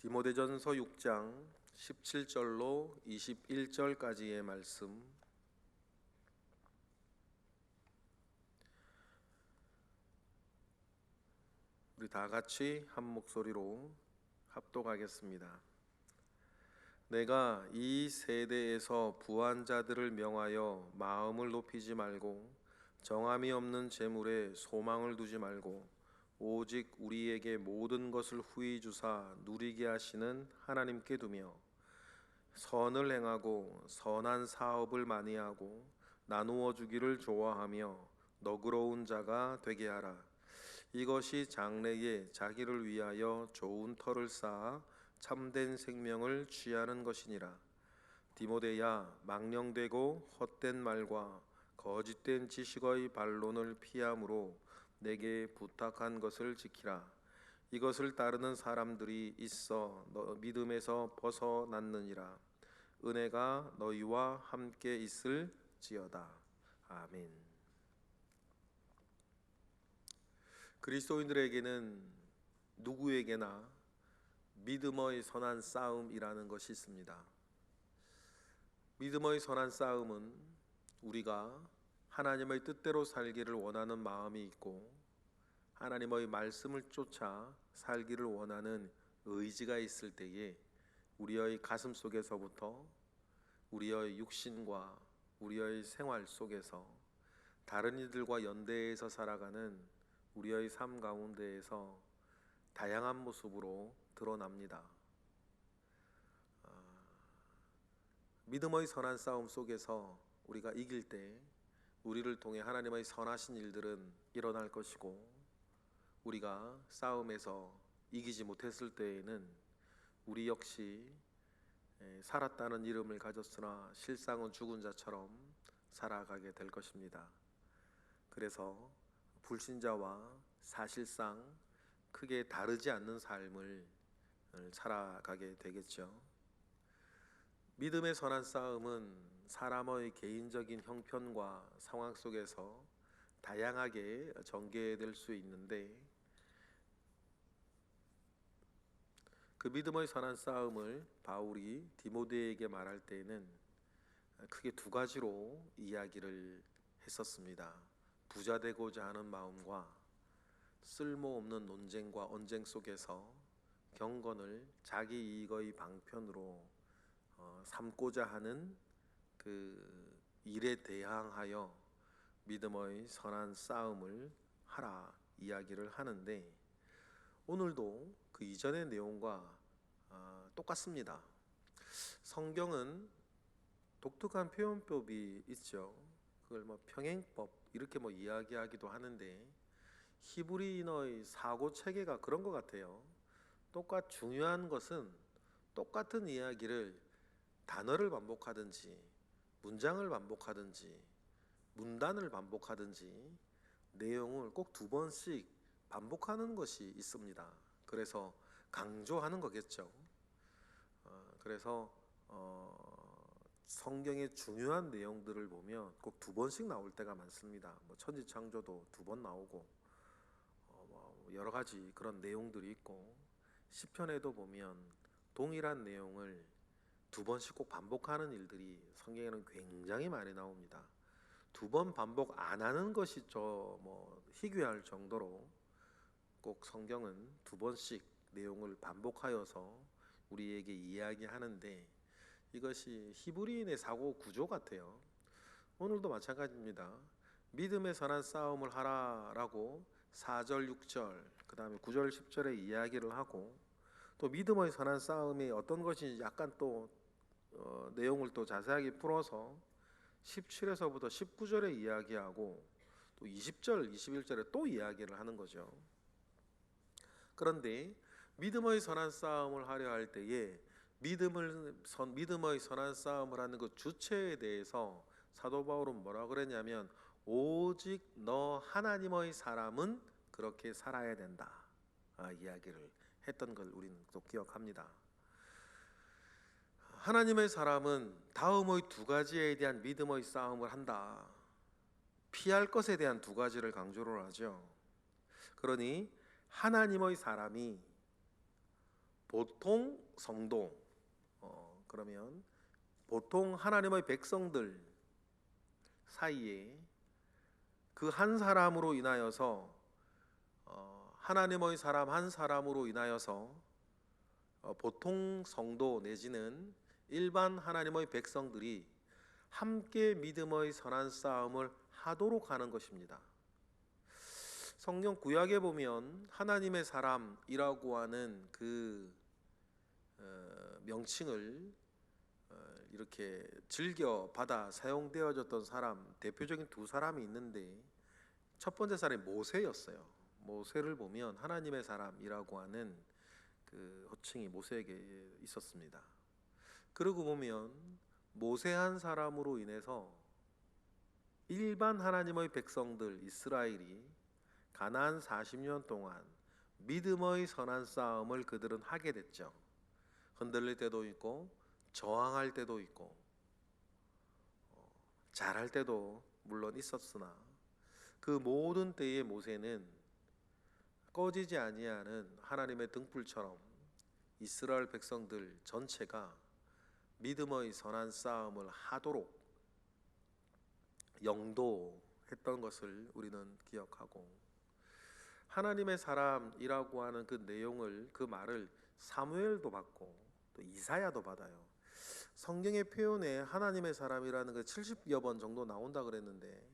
디모데전서 6장 17절로 21절까지의 말씀, 우리 다 같이 한 목소리로 합독하겠습니다. 내가 이 세대에서 부한 자들을 명하여 마음을 높이지 말고 정함이 없는 재물에 소망을 두지 말고 오직 우리에게 모든 것을 후히 주사 누리게 하시는 하나님께 두며 선을 행하고 선한 사업을 많이 하고 나누어 주기를 좋아하며 너그러운 자가 되게 하라. 이것이 장래에 자기를 위하여 좋은 터를 쌓아 참된 생명을 취하는 것이니라. 디모데야, 망령되고 헛된 말과 거짓된 지식의 반론을 피함으로 내게 부탁한 것을 지키라. 이것을 따르는 사람들이 있어 너 믿음에서 벗어났느니라. 은혜가 너희와 함께 있을지어다. 아멘. 그리스도인들에게는 누구에게나 믿음의 선한 싸움이라는 것이 있습니다. 믿음의 선한 싸움은 우리가 하나님의 뜻대로 살기를 원하는 마음이 있고 하나님의 말씀을 쫓아 살기를 원하는 의지가 있을 때에 우리의 가슴 속에서부터 우리의 육신과 우리의 생활 속에서 다른 이들과 연대해서 살아가는 우리의 삶 가운데에서 다양한 모습으로 드러납니다. 믿음의 선한 싸움 속에서 우리가 이길 때 우리를 통해 하나님의 선하신 일들은 일어날 것이고, 우리가 싸움에서 이기지 못했을 때에는 우리 역시 살았다는 이름을 가졌으나 실상은 죽은 자처럼 살아가게 될 것입니다. 그래서 불신자와 사실상 크게 다르지 않는 삶을 살아가게 되겠죠. 믿음의 선한 싸움은 사람의 개인적인 형편과 상황 속에서 다양하게 전개될 수 있는데, 그 믿음의 선한 싸움을 바울이 디모데에게 말할 때에는 크게 두 가지로 이야기를 했었습니다. 부자 되고자 하는 마음과 쓸모없는 논쟁과 언쟁 속에서 경건을 자기 이익의 방편으로 삼고자 하는 그 일에 대항하여 믿음의 선한 싸움을 하라 이야기를 하는데, 오늘도 그 이전의 내용과 똑같습니다. 성경은 독특한 표현법이 있죠. 그걸 평행법 이렇게 이야기하기도 하는데, 히브리인의 사고 체계가 그런 것 같아요. 중요한 것은 똑같은 이야기를 단어를 반복하든지 문장을 반복하든지 문단을 반복하든지 내용을 꼭 두 번씩 반복하는 것이 있습니다. 그래서 강조하는 거겠죠. 그래서 성경의 중요한 내용들을 보면 꼭 두 번씩 나올 때가 많습니다. 천지창조도 두 번 나오고 여러 가지 그런 내용들이 있고, 시편에도 보면 동일한 내용을 두 번씩 꼭 반복하는 일들이 성경에는 굉장히 많이 나옵니다. 두 번 반복 안 하는 것이 희귀할 정도로 꼭 성경은 두 번씩 내용을 반복하여서 우리에게 이야기하는데, 이것이 히브리인의 사고 구조 같아요. 오늘도 마찬가지입니다. 믿음의 선한 싸움을 하라라고 4절, 6절, 그 다음에 9절, 10절에 이야기를 하고, 또 믿음의 선한 싸움이 어떤 것인지 약간 또 내용을 또 자세하게 풀어서 17에서부터 19절에 이야기하고 또 20절, 21절에 또 이야기를 하는 거죠. 그런데 믿음의 선한 싸움을 하려 할 때에 믿음의 선한 싸움을 하는 그 주체에 대해서 사도 바울은 뭐라 그랬냐면, 오직 너 하나님의 사람은 그렇게 살아야 된다 이야기를 했던 걸 우리는 또 기억합니다. 하나님의 사람은 다음의 두 가지에 대한 믿음의 싸움을 한다. 피할 것에 대한 두 가지를 강조를 하죠. 그러니 하나님의 사람이 보통 성도, 그러면 보통 하나님의 백성들 사이에 그 한 사람으로 인하여서 하나님의 사람 한 사람으로 인하여서 보통 성도 내지는 일반 하나님의 백성들이 함께 믿음의 선한 싸움을 하도록 하는 것입니다. 성경 구약에 보면 하나님의 사람이라고 하는 그 명칭을 이렇게 즐겨 받아 사용되어졌던 사람, 대표적인 두 사람이 있는데 첫 번째 사람이 모세였어요. 모세를 보면 하나님의 사람이라고 하는 그 호칭이 모세에게 있었습니다. 그러고 보면 모세 한 사람으로 인해서 일반 하나님의 백성들 이스라엘이 가나안 40년 동안 믿음의 선한 싸움을 그들은 하게 됐죠. 흔들릴 때도 있고 저항할 때도 있고 잘할 때도 물론 있었으나 그 모든 때에 모세는 꺼지지 아니하는 하나님의 등불처럼 이스라엘 백성들 전체가 믿음의 선한 싸움을 하도록 영도했던 것을 우리는 기억하고, 하나님의 사람이라고 하는 그 내용을, 그 말을 사무엘도 받고 또 이사야도 받아요. 성경의 표현에 하나님의 사람이라는 그 70여 번 정도 나온다 그랬는데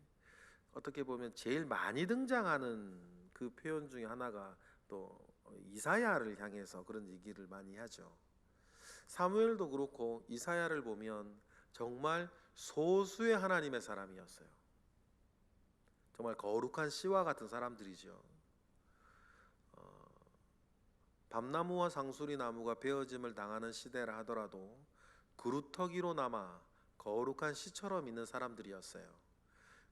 어떻게 보면 제일 많이 등장하는 그 표현 중에 하나가 또 이사야를 향해서 그런 얘기를 많이 하죠. 사무엘도 그렇고 이사야를 보면 정말 소수의 하나님의 사람이었어요. 정말 거룩한 씨와 같은 사람들이죠. 밤나무와 상수리 나무가 베어짐을 당하는 시대라 하더라도 그루터기로 남아 거룩한 씨처럼 있는 사람들이었어요.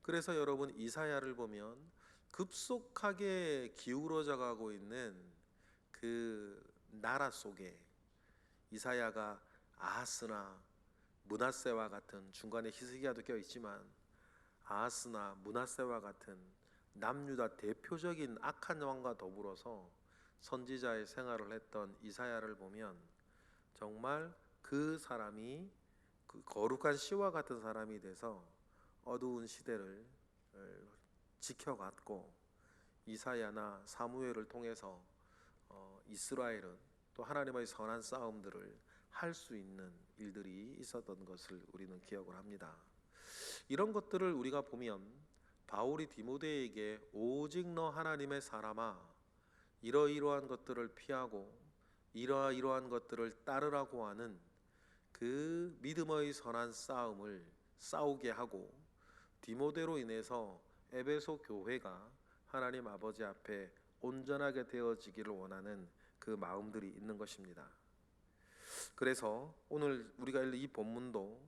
그래서 여러분 이사야를 보면 급속하게 기울어져 가고 있는 그 나라 속에 이사야가 아하스나 므낫세와 같은, 중간에 히스기야도 껴 있지만 아하스나 므낫세와 같은 남유다 대표적인 악한 왕과 더불어서 선지자의 생활을 했던 이사야를 보면 정말 그 사람이 그 거룩한 씨와 같은 사람이 돼서 어두운 시대를 지켜갔고, 이사야나 사무엘을 통해서 이스라엘은 또 하나님의 선한 싸움들을 할 수 있는 일들이 있었던 것을 우리는 기억을 합니다. 이런 것들을 우리가 보면 바울이 디모데에게 오직 너 하나님의 사람아 이러이러한 것들을 피하고 이러이러한 것들을 따르라고 하는 그 믿음의 선한 싸움을 싸우게 하고, 디모데로 인해서 에베소 교회가 하나님 아버지 앞에 온전하게 되어지기를 원하는 그 마음들이 있는 것입니다. 그래서 오늘 우리가 읽는 이 본문도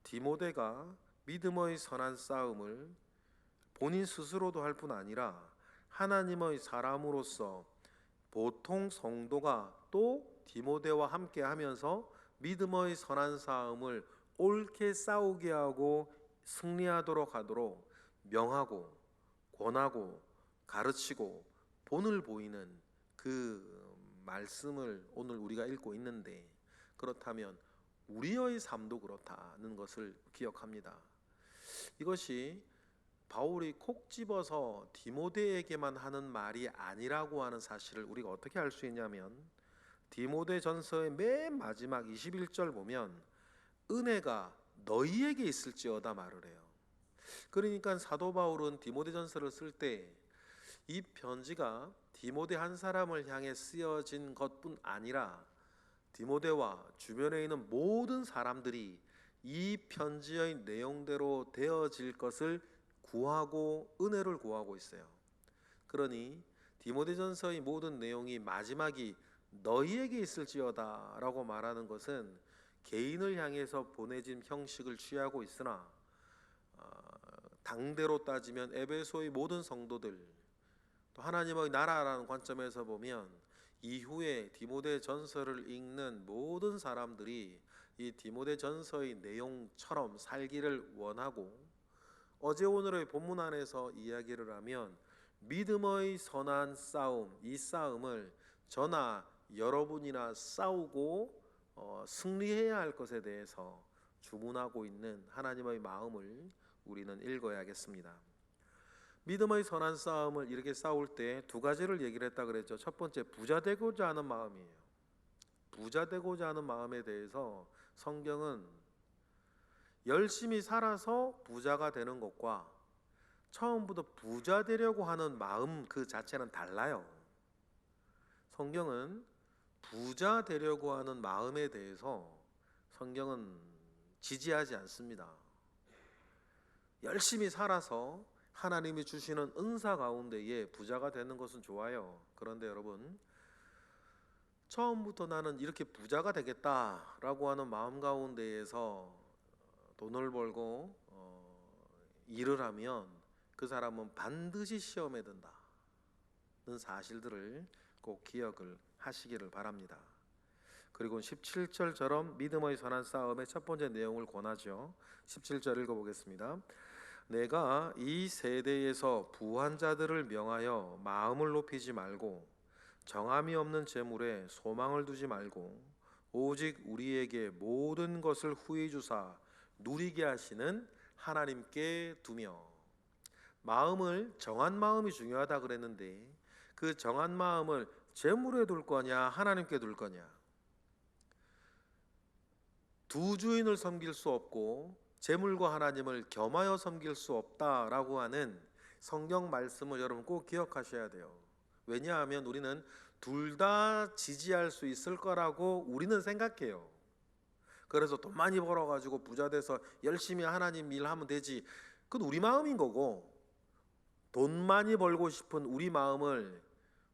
디모데가 믿음의 선한 싸움을 본인 스스로도 할 뿐 아니라 하나님의 사람으로서 보통 성도가 또 디모데와 함께 하면서 믿음의 선한 싸움을 옳게 싸우게 하고 승리하도록 하도록 명하고 권하고 가르치고 본을 보이는 그 말씀을 오늘 우리가 읽고 있는데, 그렇다면 우리의 삶도 그렇다는 것을 기억합니다. 이것이 바울이 콕 집어서 디모데에게만 하는 말이 아니라고 하는 사실을 우리가 어떻게 알 수 있냐면, 디모데 전서의 맨 마지막 21절 보면 은혜가 너희에게 있을지어다 말을 해요. 그러니까 사도 바울은 디모데 전서를 쓸 때 이 편지가 디모데 한 사람을 향해 쓰여진 것뿐 아니라 디모데와 주변에 있는 모든 사람들이 이 편지의 내용대로 되어질 것을 구하고 은혜를 구하고 있어요. 그러니 디모데전서의 모든 내용이 마지막이 너희에게 있을지어다 라고 말하는 것은 개인을 향해서 보내진 형식을 취하고 있으나 당대로 따지면 에베소의 모든 성도들, 또 하나님의 나라라는 관점에서 보면 이후에 디모데 전서를 읽는 모든 사람들이 이 디모데 전서의 내용처럼 살기를 원하고, 어제 오늘의 본문 안에서 이야기를 하면 믿음의 선한 싸움, 이 싸움을 저나 여러분이나 싸우고 승리해야 할 것에 대해서 주문하고 있는 하나님의 마음을 우리는 읽어야겠습니다. 믿음의 선한 싸움을 이렇게 싸울 때 두 가지를 얘기를 했다 그랬죠. 첫 번째, 부자 되고자 하는 마음이에요. 부자 되고자 하는 마음에 대해서 성경은 열심히 살아서 부자가 되는 것과 처음부터 부자 되려고 하는 마음 그 자체는 달라요. 성경은 부자 되려고 하는 마음에 대해서 성경은 지지하지 않습니다. 열심히 살아서 하나님이 주시는 은사 가운데에 부자가 되는 것은 좋아요. 그런데 여러분, 처음부터 나는 이렇게 부자가 되겠다라고 하는 마음 가운데에서 돈을 벌고 일을 하면 그 사람은 반드시 시험에 든다는 사실들을 꼭 기억을 하시기를 바랍니다. 그리고 17절처럼 믿음의 선한 싸움의 첫 번째 내용을 권하죠. 17절 읽어보겠습니다. 내가 이 세대에서 부한 자들을 명하여 마음을 높이지 말고 정함이 없는 재물에 소망을 두지 말고 오직 우리에게 모든 것을 후히 주사 누리게 하시는 하나님께 두며. 마음을 정한 마음이 중요하다 그랬는데 그 정한 마음을 재물에 둘 거냐 하나님께 둘 거냐. 두 주인을 섬길 수 없고 재물과 하나님을 겸하여 섬길 수 없다라고 하는 성경 말씀을 여러분 꼭 기억하셔야 돼요. 왜냐하면 우리는 둘 다 지지할 수 있을 거라고 우리는 생각해요. 그래서 돈 많이 벌어가지고 부자 돼서 열심히 하나님 일하면 되지. 그건 우리 마음인 거고, 돈 많이 벌고 싶은 우리 마음을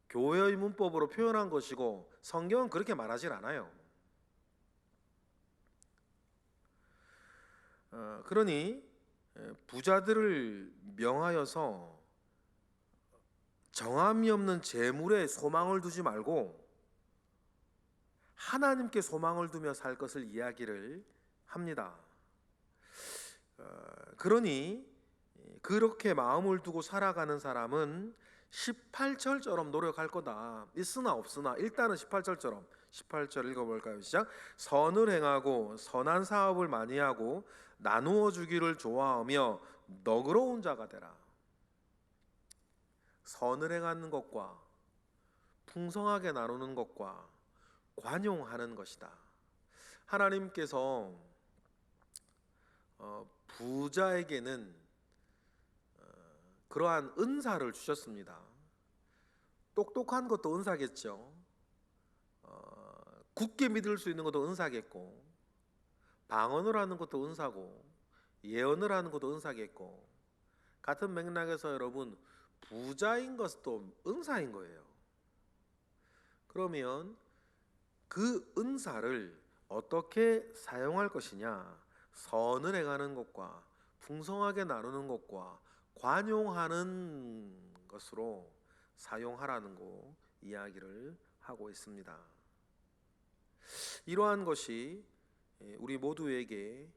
교회의 문법으로 표현한 것이고 성경은 그렇게 말하질 않아요. 그러니 부자들을 명하여서 정함이 없는 재물에 소망을 두지 말고 하나님께 소망을 두며 살 것을 이야기를 합니다. 그러니 그렇게 마음을 두고 살아가는 사람은 18절처럼 노력할 거다. 있으나 없으나 일단은 18절처럼. 18절 읽어볼까요? 시작. 선을 행하고 선한 사업을 많이 하고 나누어 주기를 좋아하며 너그러운 자가 되라. 선을 행하는 것과 풍성하게 나누는 것과 관용하는 것이다. 하나님께서 부자에게는 그러한 은사를 주셨습니다. 똑똑한 것도 은사겠죠. 굳게 믿을 수 있는 것도 은사겠고, 방언을 하는 것도 은사고, 예언을 하는 것도 은사겠고, 같은 맥락에서 여러분 부자인 것도 은사인 거예요. 그러면 그 은사를 어떻게 사용할 것이냐? 선을 행하는 것과 풍성하게 나누는 것과 관용하는 것으로 사용하라는 거 이야기를 하고 있습니다. 이러한 것이 우리 모두에게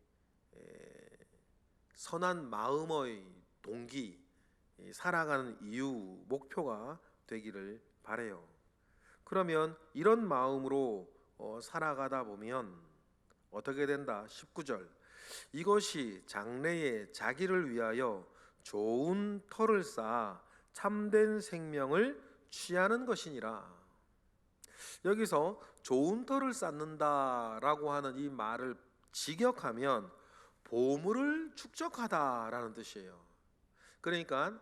선한 마음의 동기, 살아가는 이유, 목표가 되기를 바라요. 그러면 이런 마음으로 살아가다 보면 어떻게 된다? 19절. 이것이 장래에 자기를 위하여 좋은 터를 쌓아 참된 생명을 취하는 것이니라. 여기서 좋은 터를 쌓는다라고 하는 이 말을 직역하면 보물을 축적하다라는 뜻이에요. 그러니까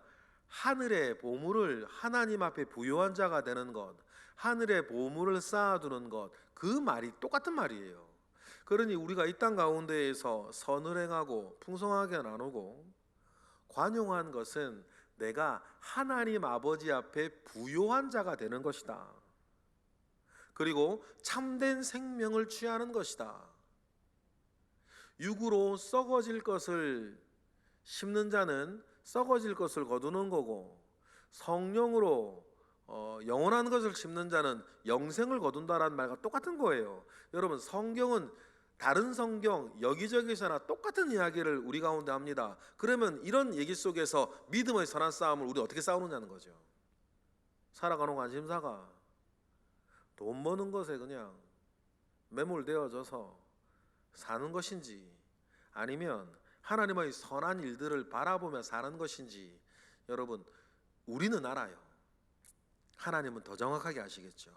하늘의 보물을 하나님 앞에 부요한 자가 되는 것, 하늘의 보물을 쌓아두는 것, 그 말이 똑같은 말이에요. 그러니 우리가 이 땅 가운데에서 선을 행하고 풍성하게 나누고 관용한 것은 내가 하나님 아버지 앞에 부요한 자가 되는 것이다. 그리고 참된 생명을 취하는 것이다. 육으로 썩어질 것을 심는 자는 썩어질 것을 거두는 거고, 성령으로 영원한 것을 심는 자는 영생을 거둔다라는 말과 똑같은 거예요. 여러분, 성경은 다른 성경 여기저기서나 똑같은 이야기를 우리 가운데 합니다. 그러면 이런 얘기 속에서 믿음의 선한 싸움을 우리 어떻게 싸우느냐는 거죠. 살아가는 관심사가 돈 버는 것에 그냥 매몰되어져서 사는 것인지, 아니면 하나님의 선한 일들을 바라보며 사는 것인지, 여러분, 우리는 알아요. 하나님은 더 정확하게 아시겠죠.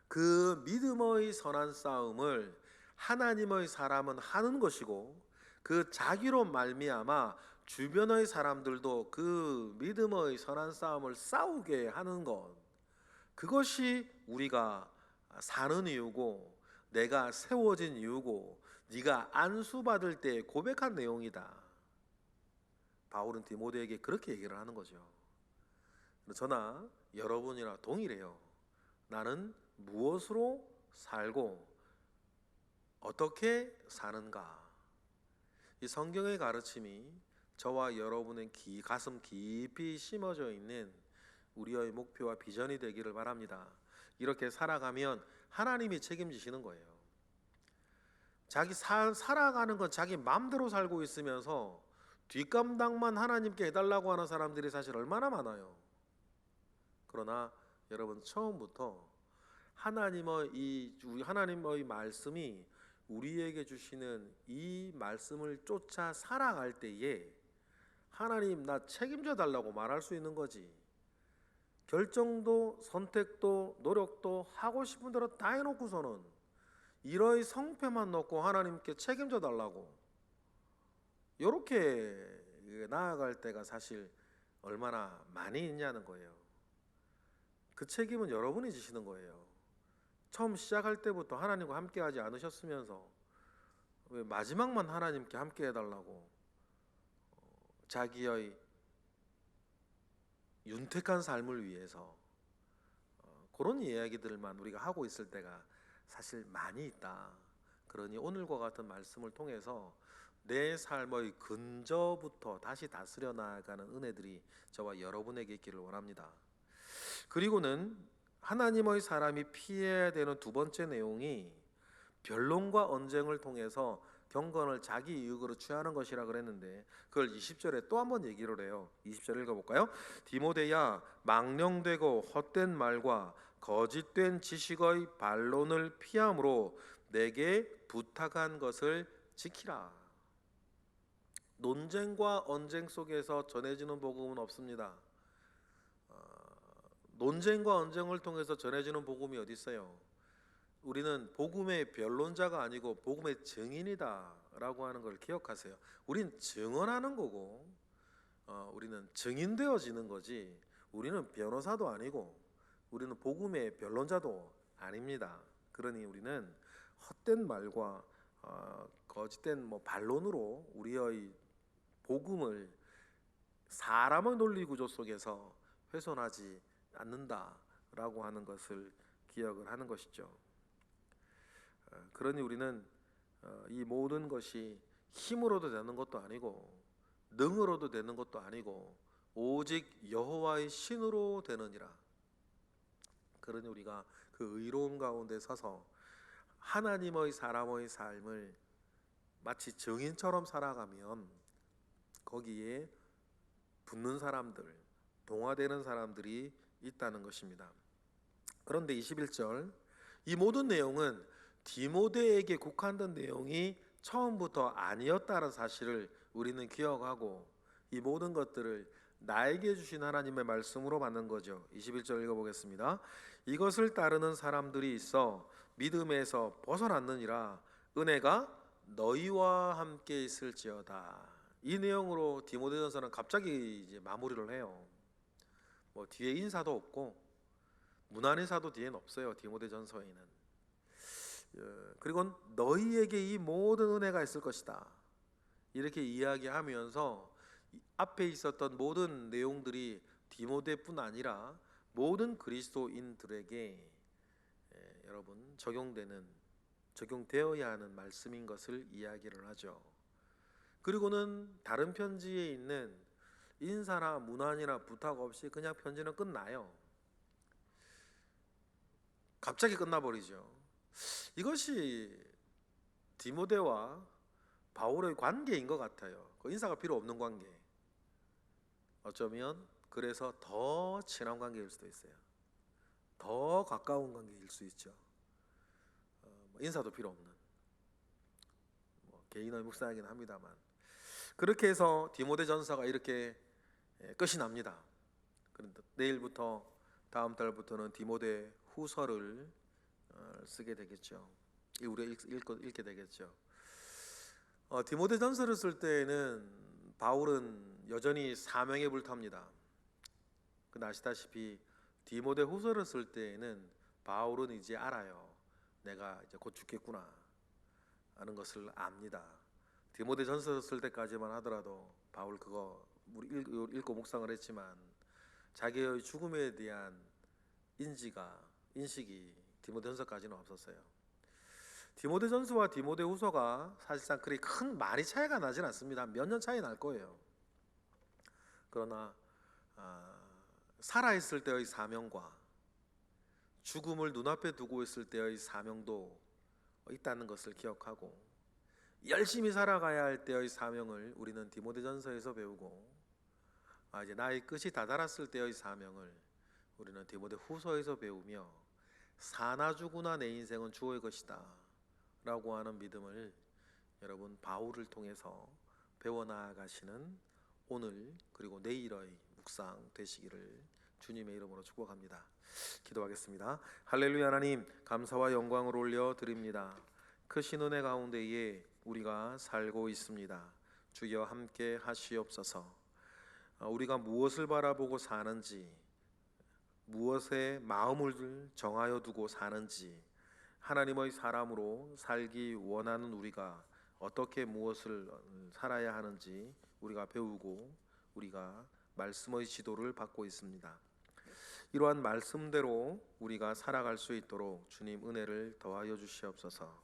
그 믿음의 선한 싸움을 하나님의 사람은 하는 것이고, 그 자기로 말미암아 주변의 사람들도 그 믿음의 선한 싸움을 싸우게 하는 것, 그것이 우리가 사는 이유고, 내가 세워진 이유고, 네가 안수받을 때 고백한 내용이다. 바울은 디모데에게 그렇게 얘기를 하는 거죠. 저나 여러분이나 동일해요. 나는 무엇으로 살고 어떻게 사는가. 이 성경의 가르침이 저와 여러분의 가슴 깊이 심어져 있는 우리의 목표와 비전이 되기를 바랍니다. 이렇게 살아가면 하나님이 책임지시는 거예요. 자기 살아가는 건 자기 마음대로 살고 있으면서 뒷감당만 하나님께 해달라고 하는 사람들이 사실 얼마나 많아요. 그러나 여러분, 처음부터 하나님의 말씀이 우리에게 주시는 이 말씀을 쫓아 살아갈 때에 하나님, 나 책임져 달라고 말할 수 있는 거지. 결정도 선택도 노력도 하고 싶은 대로 다 해놓고서는 이러이 성패만 놓고 하나님께 책임져 달라고, 이렇게 나아갈 때가 사실 얼마나 많이 있냐는 거예요. 그 책임은 여러분이 지시는 거예요. 처음 시작할 때부터 하나님과 함께 하지 않으셨으면서 왜 마지막만 하나님께 함께 해달라고 자기의 윤택한 삶을 위해서 그런 이야기들만 우리가 하고 있을 때가 사실 많이 있다. 그러니 오늘과 같은 말씀을 통해서 내 삶의 근저부터 다시 다스려 나가는 은혜들이 저와 여러분에게 있기를 원합니다. 그리고는 하나님의 사람이 피해야 되는 두 번째 내용이 변론과 언쟁을 통해서 경건을 자기 이익으로 취하는 것이라 그랬는데, 그걸 20절에 또 한번 얘기를 해요. 20절 읽어볼까요? 디모데야, 망령되고 헛된 말과 거짓된 지식의 반론을 피함으로 내게 부탁한 것을 지키라. 논쟁과 언쟁 속에서 전해지는 복음은 없습니다. 논쟁과 언쟁을 통해서 전해지는 복음이 어디 있어요? 우리는 복음의 변론자가 아니고 복음의 증인이다 라고 하는 걸 기억하세요. 우린 증언하는 거고, 우리는 증인되어지는 거지, 우리는 변호사도 아니고 우리는 복음의 변론자도 아닙니다. 그러니 우리는 헛된 말과 거짓된 반론으로 우리의 복음을 사람의 논리 구조 속에서 훼손하지 않는다라고 하는 것을 기억을 하는 것이죠. 그러니 우리는 이 모든 것이 힘으로도 되는 것도 아니고 능으로도 되는 것도 아니고 오직 여호와의 신으로 되느니라. 그러니 우리가 그 의로움 가운데 서서 하나님의 사람의 삶을 마치 증인처럼 살아가면 거기에 붙는 사람들, 동화되는 사람들이 있다는 것입니다. 그런데 21절, 이 모든 내용은 디모데에게 국한된 내용이 처음부터 아니었다는 사실을 우리는 기억하고 이 모든 것들을 나에게 주신 하나님의 말씀으로 받는 거죠. 21절 읽어보겠습니다. 이것을 따르는 사람들이 있어 믿음에서 벗어났느니라. 은혜가 너희와 함께 있을지어다. 이 내용으로 디모데전서는 갑자기 이제 마무리를 해요. 뒤에 인사도 없고 문안인사도 뒤에는 없어요. 디모데전서에는. 그리고 너희에게 이 모든 은혜가 있을 것이다, 이렇게 이야기하면서 앞에 있었던 모든 내용들이 디모데뿐 아니라 모든 그리스도인들에게 여러분 적용되어야 하는 말씀인 것을 이야기를 하죠. 그리고는 다른 편지에 있는 인사나 문안이나 부탁 없이 그냥 편지는 끝나요. 갑자기 끝나버리죠. 이것이 디모데와 바울의 관계인 것 같아요. 그 인사가 필요 없는 관계. 어쩌면 그래서 더 친한 관계일 수도 있어요. 더 가까운 관계일 수 있죠. 뭐 인사도 필요 없는 개인의 묵상이긴 합니다만, 그렇게 해서 디모데전서가 이렇게 끝이 납니다. 그런데 내일부터 다음 달부터는 디모데 후서를 쓰게 되겠죠. 우리가 읽게 되겠죠. 디모데전서를 쓸 때에는 바울은 여전히 사명에 불탑니다. 근데 아시다시피 디모데 후서를 쓸 때에는 바울은 이제 알아요. 내가 이제 곧 죽겠구나 하는 것을 압니다. 디모데전서 쓸 때까지만 하더라도 바울 그거 우리 읽고 묵상을 했지만 자기의 죽음에 대한 인식이 디모데전서까지는 없었어요. 디모데전서와 디모데후서가 사실상 그리 큰 많이 차이가 나진 않습니다. 몇 년 차이 날 거예요. 그러나 살아있을 때의 사명과 죽음을 눈앞에 두고 있을 때의 사명도 있다는 것을 기억하고, 열심히 살아가야 할 때의 사명을 우리는 디모데전서에서 배우고, 이제 나의 끝이 다다랐을 때의 사명을 우리는 디모데후서에서 배우며, 사나 죽으나 내 인생은 주의 것이다 라고 하는 믿음을 여러분 바울을 통해서 배워나가시는 오늘 그리고 내일의 묵상 되시기를 주님의 이름으로 축복합니다. 기도하겠습니다. 할렐루야. 하나님, 감사와 영광을 올려드립니다. 크신 은혜 가운데에 우리가 살고 있습니다. 주여 함께 하시옵소서. 우리가 무엇을 바라보고 사는지, 무엇에 마음을 정하여 두고 사는지, 하나님의 사람으로 살기 원하는 우리가 어떻게 무엇을 살아야 하는지 우리가 배우고 우리가 말씀의 지도를 받고 있습니다. 이러한 말씀대로 우리가 살아갈 수 있도록 주님 은혜를 더하여 주시옵소서.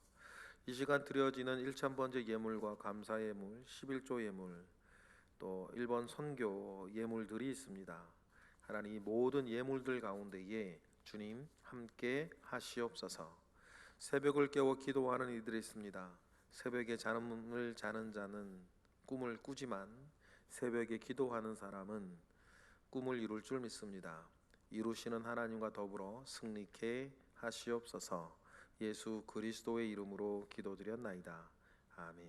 이 시간 드려지는 일천번제 예물과 감사 예물, 11조 예물, 또 1번 선교 예물들이 있습니다. 하나님, 이 모든 예물들 가운데에 주님 함께 하시옵소서. 새벽을 깨워 기도하는 이들이 있습니다. 새벽에 잠을 자는 자는 꿈을 꾸지만 새벽에 기도하는 사람은 꿈을 이룰 줄 믿습니다. 이루시는 하나님과 더불어 승리케 하시옵소서. 예수 그리스도의 이름으로 기도드렸나이다. 아멘.